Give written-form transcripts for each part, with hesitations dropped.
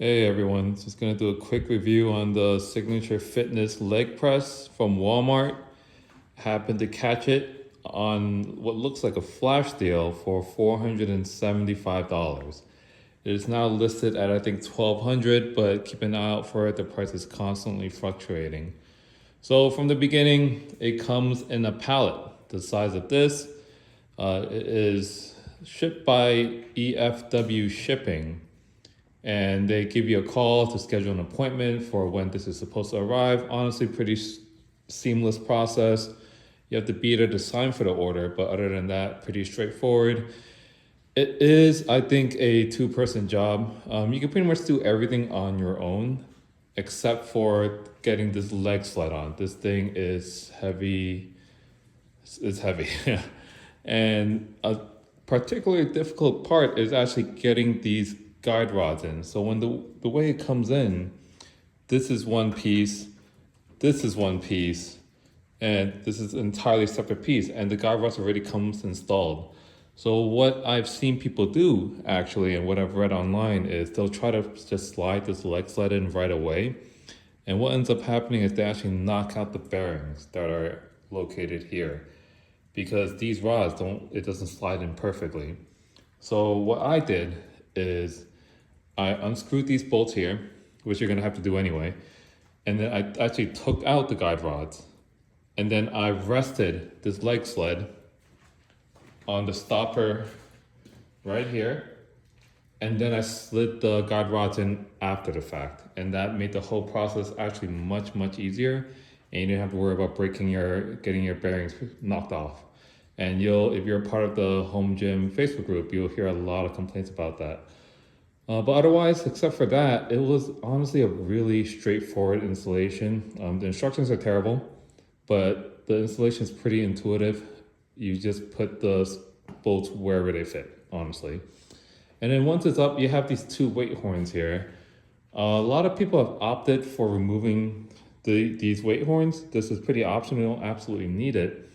Hey everyone, just gonna do a quick review on the Signature Fitness leg press from Walmart. Happened to catch it on what looks like a flash deal for $475. It is now listed at I think 1200, but keep an eye out for it. The price is constantly fluctuating. So from the beginning, it comes in a pallet the size of this. It is shipped by EFW shipping, and they give you a call to schedule an appointment for when this is supposed to arrive. Honestly, pretty seamless process. You have to be there to sign for the order, but other than that, pretty straightforward. It is, I think, a two-person job. You can pretty much do everything on your own, except for getting this leg sled on. This thing is heavy. It's heavy. And a particularly difficult part is actually getting these guide rods in. So when the way it comes in, this is one piece, this is one piece, and this is an entirely separate piece, and the guide rods already comes installed. So what I've seen people do actually, and what I've read online, is they'll try to just slide this leg sled in right away. And what ends up happening is they actually knock out the bearings that are located here, because these rods it doesn't slide in perfectly. So what I did is I unscrewed these bolts here, which you're gonna have to do anyway. And then I actually took out the guide rods, and then I rested this leg sled on the stopper right here. And then I slid the guide rods in after the fact. And that made the whole process actually much, much easier. And you didn't have to worry about getting your bearings knocked off. And if you're part of the home gym Facebook group, you'll hear a lot of complaints about that. But otherwise, except for that, it was honestly a really straightforward installation. The instructions are terrible, but the installation is pretty intuitive. You just put the bolts wherever they fit, honestly. And then once it's up, you have these two weight horns here. A lot of people have opted for removing these weight horns. This is pretty optional. You don't absolutely need it.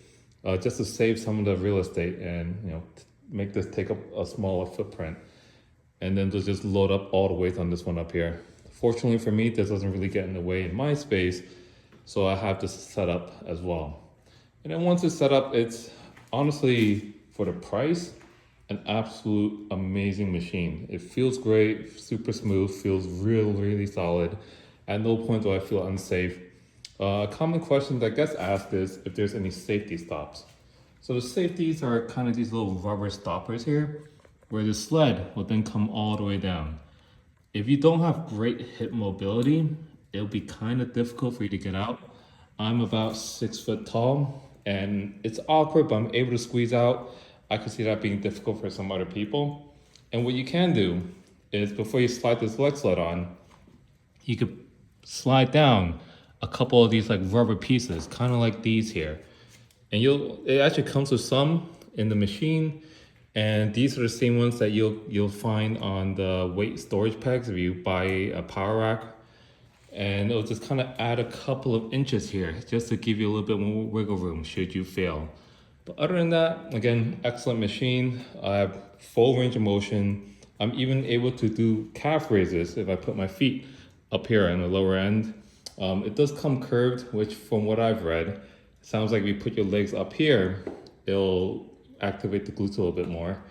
Just to save some of the real estate and make this take up a smaller footprint. And then they'll just load up all the weights on this one up here. Fortunately for me, this doesn't really get in the way in my space, so I have this set up as well. And then once it's set up, it's honestly, for the price, an absolute amazing machine. It feels great, super smooth, feels really solid. At no point do I feel unsafe. A common question that gets asked is if there's any safety stops. So the safeties are kind of these little rubber stoppers here, where the sled will then come all the way down. If you don't have great hip mobility, it'll be kind of difficult for you to get out. I'm about 6 foot tall, and it's awkward, but I'm able to squeeze out. I could see that being difficult for some other people. And what you can do is, before you slide this leg sled on, you could slide down a couple of these like rubber pieces, kind of like these here. And it actually comes with some in the machine. And these are the same ones that you'll find on the weight storage pegs if you buy a power rack. And it'll just kind of add a couple of inches here just to give you a little bit more wiggle room should you fail. But other than that, again, excellent machine. I have full range of motion. I'm even able to do calf raises if I put my feet up here on the lower end. It does come curved, which from what I've read, sounds like if you put your legs up here, it'll activate the glutes a little bit more.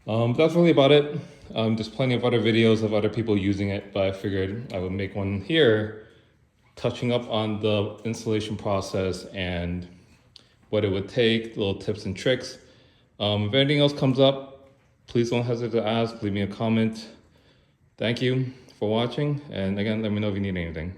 That's really about it. There's plenty of other videos of other people using it, but I figured I would make one here touching up on the installation process and what it would take, little tips and tricks. If anything else comes up, please don't hesitate to ask, leave me a comment. Thank you for watching, and again, let me know if you need anything.